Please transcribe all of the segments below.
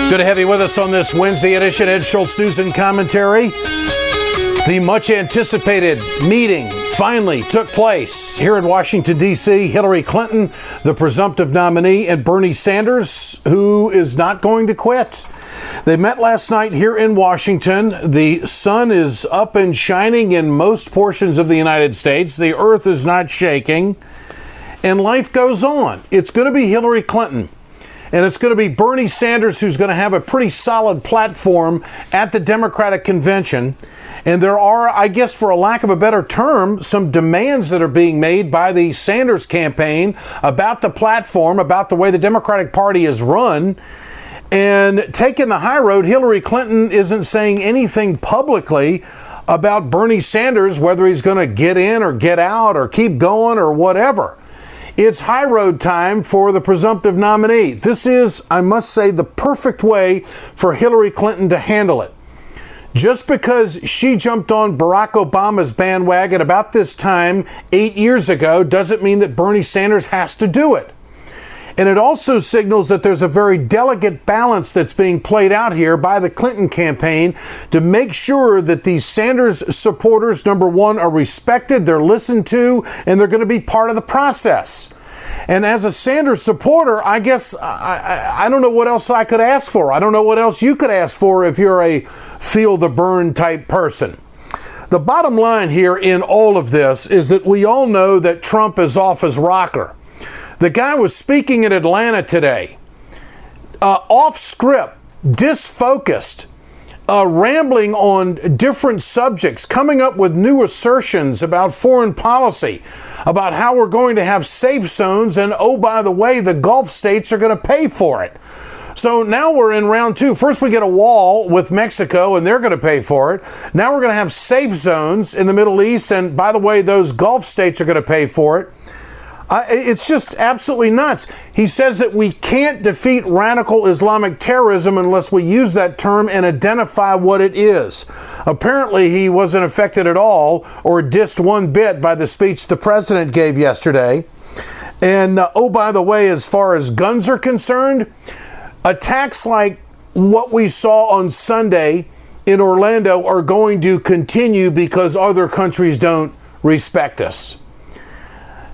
Good to have you with us on this Wednesday edition, Ed Schultz News and Commentary. The much-anticipated meeting finally took place here in Washington, D.C. Hillary Clinton, the presumptive nominee, and Bernie Sanders, who is not going to quit. They met last night here in Washington. The sun is up and shining in most portions of the United States. The earth is not shaking, and life goes on. It's going to be Hillary Clinton. And it's going to be Bernie Sanders who's going to have a pretty solid platform at the Democratic convention. And there are, I guess, for a lack of a better term, some demands that are being made by the Sanders campaign about the platform, about the way the Democratic Party is run. And taking the high road, Hillary Clinton isn't saying anything publicly about Bernie Sanders, whether he's going to get in or get out or keep going or whatever. It's high road time for the presumptive nominee. This is, I must say, the perfect way for Hillary Clinton to handle it. Just because she jumped on Barack Obama's bandwagon about this time 8 years ago doesn't mean that Bernie Sanders has to do it. And it also signals that there's a very delicate balance that's being played out here by the Clinton campaign to make sure that these Sanders supporters, number one, are respected, they're listened to, and they're going to be part of the process. And as a Sanders supporter, I guess I don't know what else I could ask for. I don't know what else you could ask for if you're a feel the burn type person. The bottom line here in all of this is that we all know that Trump is off his rocker. The guy was speaking in Atlanta today, off script, disfocused, rambling on different subjects, coming up with new assertions about foreign policy, about how we're going to have safe zones, and oh, by the way, the Gulf states are going to pay for it. So now we're in round two. First we get a wall with Mexico, and they're going to pay for it. Now we're going to have safe zones in the Middle East, and by the way, those Gulf states are going to pay for it. It's just absolutely nuts. He says that we can't defeat radical Islamic terrorism unless we use that term and identify what it is. Apparently, he wasn't affected at all or dissed one bit by the speech the president gave yesterday. And, oh, by the way, as far as guns are concerned, attacks like what we saw on Sunday in Orlando are going to continue because other countries don't respect us.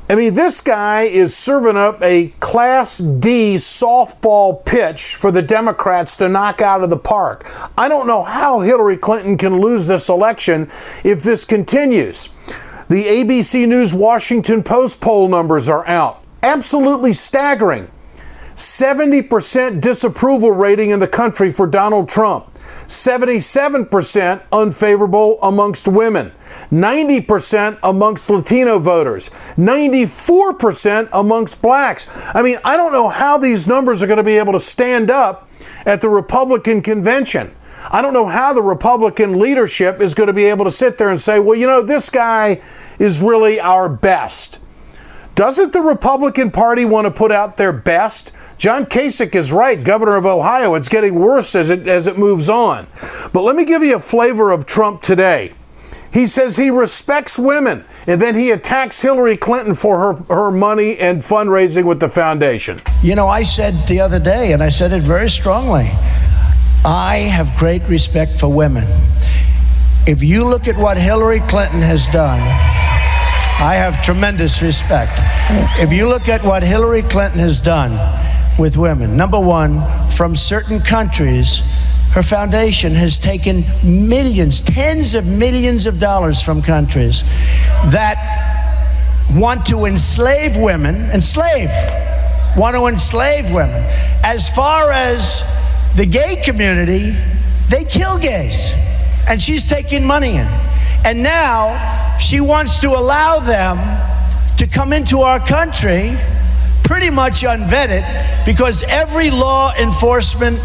I mean, this guy is serving up a Class D softball pitch for the Democrats to knock out of the park. I don't know how Hillary Clinton can lose this election if this continues. The ABC News Washington Post poll numbers are out. Absolutely staggering. 70% disapproval rating in the country for Donald Trump. 77% unfavorable amongst women, 90% amongst Latino voters, 94% amongst blacks. I mean, I don't know how these numbers are going to be able to stand up at the Republican convention. I don't know how the Republican leadership is going to be able to sit there and say, well, you know, this guy is really our best. Doesn't the Republican Party want to put out their best? John Kasich is right, governor of Ohio. It's getting worse as it moves on. But let me give you a flavor of Trump today. He says he respects women, and then he attacks Hillary Clinton for her money and fundraising with the foundation. You know, I said the other day, and I said it very strongly, I have great respect for women. If you look at what Hillary Clinton has done, I have tremendous respect. If you look at what Hillary Clinton has done with women, number one, from certain countries, her foundation has taken millions, tens of millions of dollars from countries that want to enslave women, want to enslave women. As far as the gay community, they kill gays, and she's taking money in. And now she wants to allow them to come into our country pretty much unvetted, because every law enforcement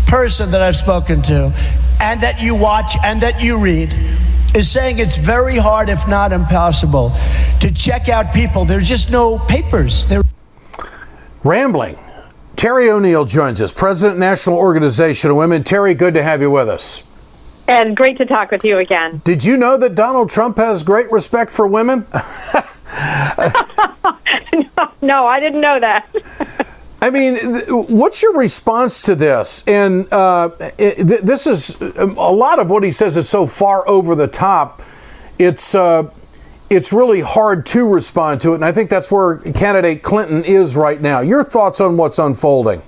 person that I've spoken to and that you watch and that you read is saying it's very hard, if not impossible, to check out people. There's just no papers. Rambling. Terry ONeill joins us, President, National Organization of Women. Terry, good to have you with us. And great to talk with you again. Did you know that Donald Trump has great respect for women? No, I didn't know that. I mean, what's your response to this? And this is a lot of what he says is so far over the top. It's really hard to respond to it, and I think that's where candidate Clinton is right now. Your thoughts on what's unfolding?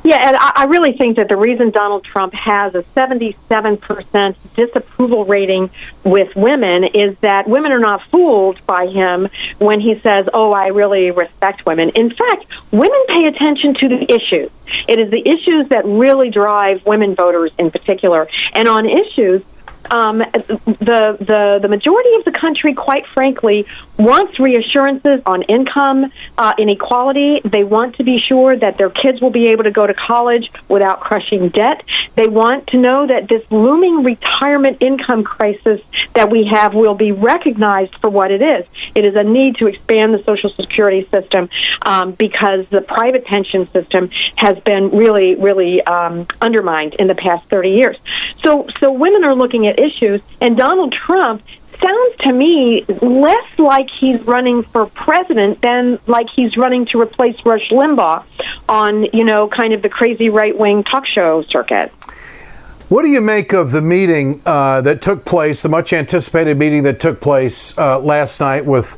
Yeah, and I really think that the reason Donald Trump has a 77% disapproval rating with women is that women are not fooled by him when he says, oh, I really respect women. In fact, women pay attention to the issues. It is the issues that really drive women voters in particular. And on issues, the majority of the country, quite frankly, wants reassurances on income inequality. They want to be sure that their kids will be able to go to college without crushing debt. They want to know that this looming retirement income crisis that we have will be recognized for what it is. It is a need to expand the Social Security system because the private pension system has been really, really undermined in the past 30 years. So women are looking at issues, and Donald Trump sounds to me less like he's running for president than like he's running to replace Rush Limbaugh on, kind of the crazy right-wing talk show circuit. What do you make of the meeting that took place, the much-anticipated meeting that took place last night with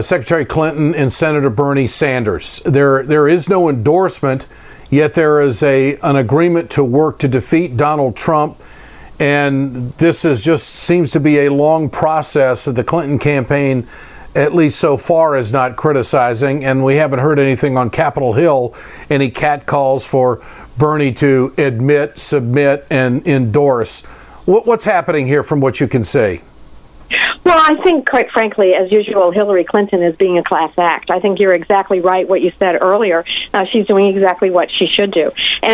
Secretary Clinton and Senator Bernie Sanders? There is no endorsement, yet there is an agreement to work to defeat Donald Trump. And this seems to be a long process that the Clinton campaign, at least so far, is not criticizing. And we haven't heard anything on Capitol Hill, any catcalls for Bernie to admit, submit, and endorse. What's happening here from what you can see? Well, I think, quite frankly, as usual, Hillary Clinton is being a class act. I think you're exactly right what you said earlier. She's doing exactly what she should do. She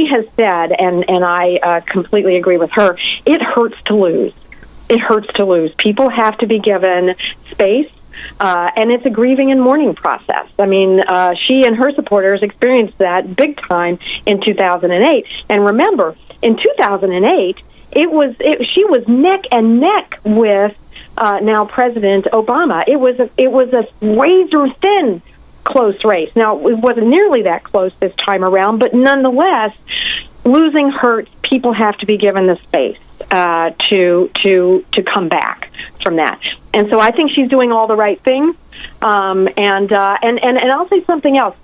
has said, and I completely agree with her, it hurts to lose. It hurts to lose. People have to be given space. And it's a grieving and mourning process. I mean, she and her supporters experienced that big time in 2008. And remember, in 2008, she was neck and neck with now President Obama. It was a razor thin close race. Now, it wasn't nearly that close this time around, but nonetheless, losing hurts. People have to be given the space to come back from that. And so I think she's doing all the right things. And I'll say something else.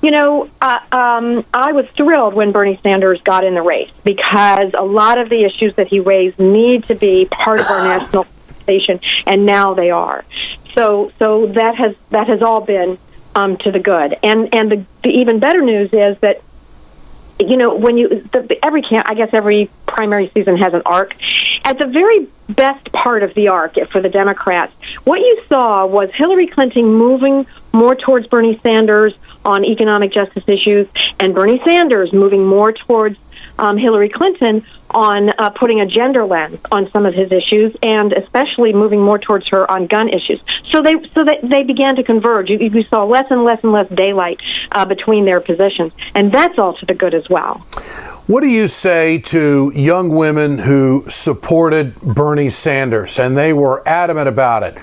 I was thrilled when Bernie Sanders got in the race because a lot of the issues that he raised need to be part of our national conversation, and now they are. So that has all been to the good. And the even better news is that every primary season has an arc. At the very best part of the arc for the Democrats, what you saw was Hillary Clinton moving more towards Bernie Sanders on economic justice issues, and Bernie Sanders moving more towards Hillary Clinton on putting a gender lens on some of his issues, and especially moving more towards her on gun issues. So they began to converge. You saw less and less and less daylight between their positions, and that's all to the good as well. What do you say to young women who supported Bernie Sanders, and they were adamant about it?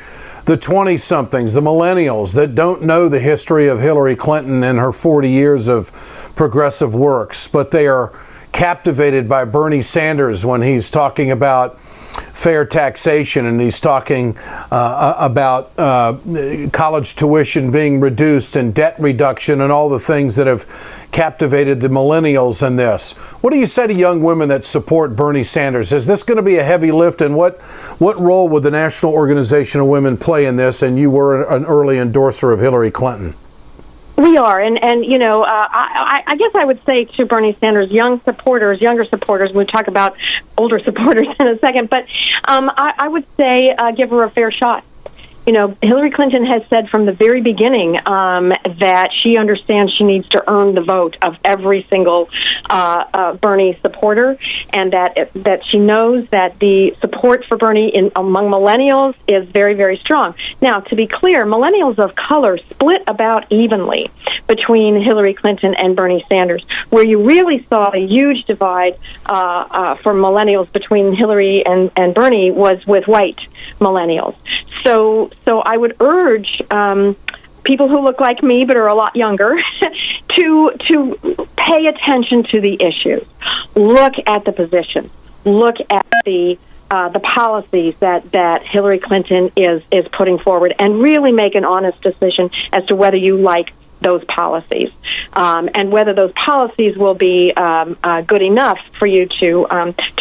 The 20-somethings, the millennials that don't know the history of Hillary Clinton and her 40 years of progressive works, but they are captivated by Bernie Sanders when he's talking about fair taxation and he's talking about college tuition being reduced and debt reduction and all the things that have captivated the millennials in this. What do you say to young women that support Bernie Sanders? Is this going to be a heavy lift, and what role would the National Organization of Women play in this? And you were an early endorser of Hillary Clinton. We are, and I guess I would say to Bernie Sanders, younger supporters, we'll talk about older supporters in a second, but I would say give her a fair shot. Hillary Clinton has said from the very beginning that she understands she needs to earn the vote of every single Bernie supporter, and that she knows that the support for Bernie among millennials is very, very strong. Now, to be clear, millennials of color split about evenly between Hillary Clinton and Bernie Sanders. Where you really saw a huge divide for millennials between Hillary and Bernie was with white millennials. So I would urge people who look like me but are a lot younger to pay attention to the issues, look at the positions, look at the policies that Hillary Clinton is putting forward, and really make an honest decision as to whether you like those policies, and whether those policies will be good enough for you to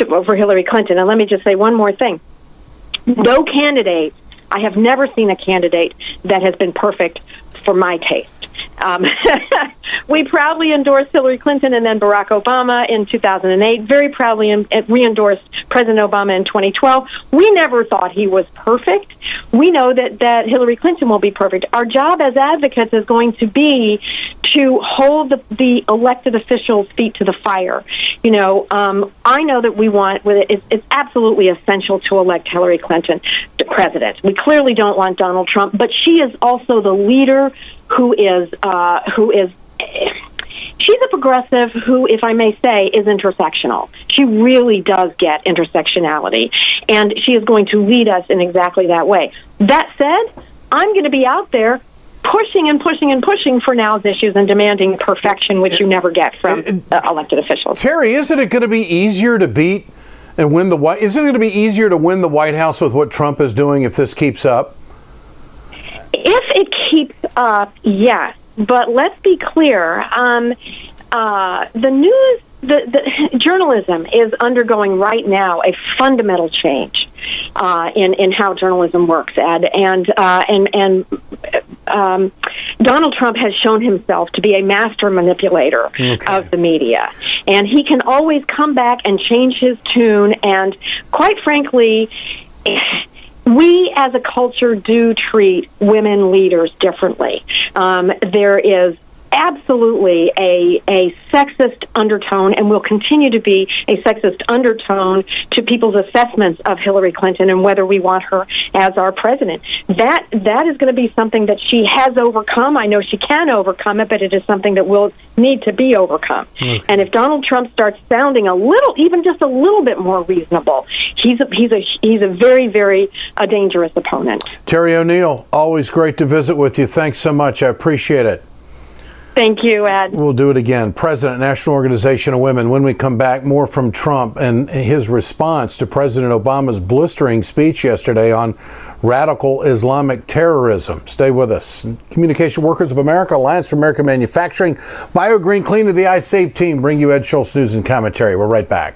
vote for Hillary Clinton. And let me just say one more thing: no candidate. I have never seen a candidate that has been perfect for my taste. We proudly endorsed Hillary Clinton and then Barack Obama in 2008, very proudly re-endorsed President Obama in 2012. We never thought he was perfect. We know that Hillary Clinton will be perfect. Our job as advocates is going to be to hold the elected officials' feet to the fire. You know, I know that we want, it's absolutely essential to elect Hillary Clinton to president. We clearly don't want Donald Trump, but she is also the leader who is she's a progressive who, if I may say, is intersectional. She really does get intersectionality, and she is going to lead us in exactly that way. That said, I'm going to be out there pushing and pushing and pushing for now's issues and demanding perfection, which you never get from elected officials. Terry, isn't it going to be easier to beat and win the White? Isn't it going to be easier to win the White House with what Trump is doing if this keeps up? If it keeps up, yes. But let's be clear. The news, the journalism is undergoing right now a fundamental change in how journalism works, Ed. And Donald Trump has shown himself to be a master manipulator of the media, and he can always come back and change his tune. And quite frankly, we as a culture do treat women leaders differently. There is absolutely a sexist undertone, and will continue to be a sexist undertone to people's assessments of Hillary Clinton and whether we want her as our president. That is going to be something that she has overcome. I know she can overcome it, but it is something that will need to be overcome. Okay. And if Donald Trump starts sounding a little, even just a little bit more reasonable, he's a very, very dangerous opponent. Terry ONeill, always great to visit with you. Thanks so much. I appreciate it. Thank you, Ed. We'll do it again. President, National Organization of Women. When we come back, more from Trump and his response to President Obama's blistering speech yesterday on radical Islamic terrorism. Stay with us. Communication Workers of America, Alliance for American Manufacturing, BioGreen Clean, and the iSave team bring you Ed Schultz News and Commentary. We're right back.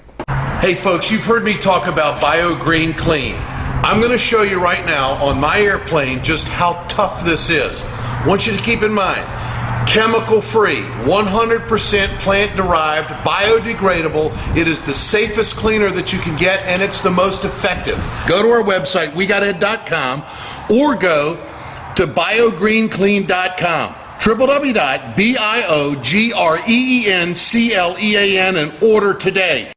Hey, folks, you've heard me talk about BioGreen Clean. I'm going to show you right now on my airplane just how tough this is. I want you to keep in mind, chemical-free, 100% plant-derived, biodegradable. It is the safest cleaner that you can get, and it's the most effective. Go to our website, wegoted.com, or go to biogreenclean.com. www.biogreenclean and order today.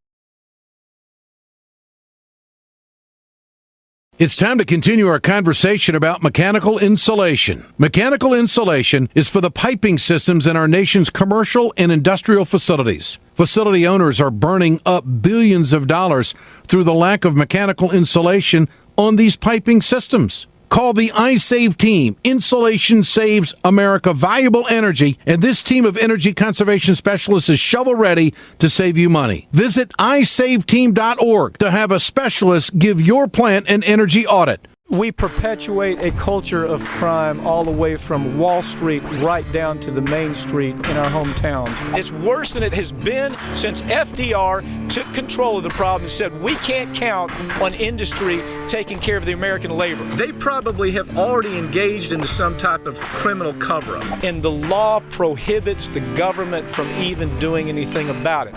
It's time to continue our conversation about mechanical insulation. Mechanical insulation is for the piping systems in our nation's commercial and industrial facilities. Facility owners are burning up billions of dollars through the lack of mechanical insulation on these piping systems. Call the iSave team. Insulation saves America valuable energy, and this team of energy conservation specialists is shovel-ready to save you money. Visit iSaveTeam.org to have a specialist give your plant an energy audit. We perpetuate a culture of crime all the way from Wall Street right down to the main street in our hometowns. It's worse than it has been since FDR took control of the problem and said we can't count on industry taking care of the American labor. They probably have already engaged into some type of criminal cover-up, and the law prohibits the government from even doing anything about it.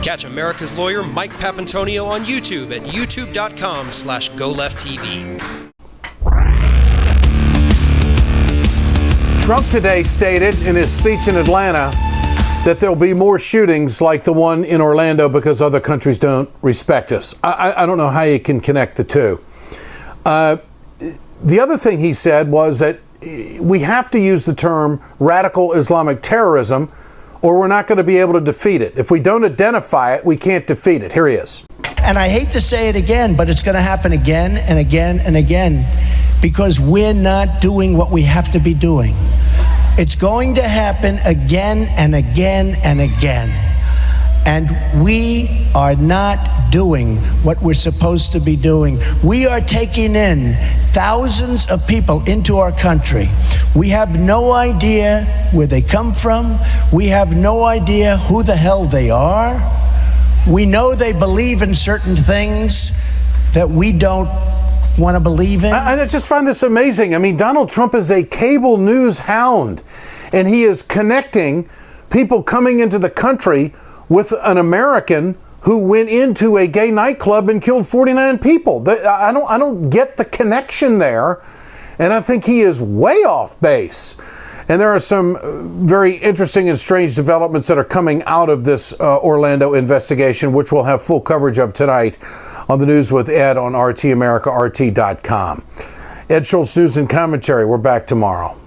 Catch America's lawyer Mike Papantonio on YouTube at youtube.com/GoLeftTV. Trump today stated in his speech in Atlanta that there'll be more shootings like the one in Orlando because other countries don't respect us. I don't know how you can connect the two. The other thing he said was that we have to use the term radical Islamic terrorism or we're not going to be able to defeat it. If we don't identify it, we can't defeat it. Here he is. And I hate to say it again, but it's going to happen again and again and again because we're not doing what we have to be doing. It's going to happen again and again and again. And we are not doing what we're supposed to be doing. We are taking in thousands of people into our country. We have no idea where they come from. We have no idea who the hell they are. We know they believe in certain things that we don't want to believe in. I just find this amazing. I mean, Donald Trump is a cable news hound, and he is connecting people coming into the country with an American who went into a gay nightclub and killed 49 people. I don't get the connection there, and I think he is way off base. And there are some very interesting and strange developments that are coming out of this Orlando investigation, which we'll have full coverage of tonight on the News with Ed on RT America, RT.com. Ed Schultz, News and Commentary. We're back tomorrow.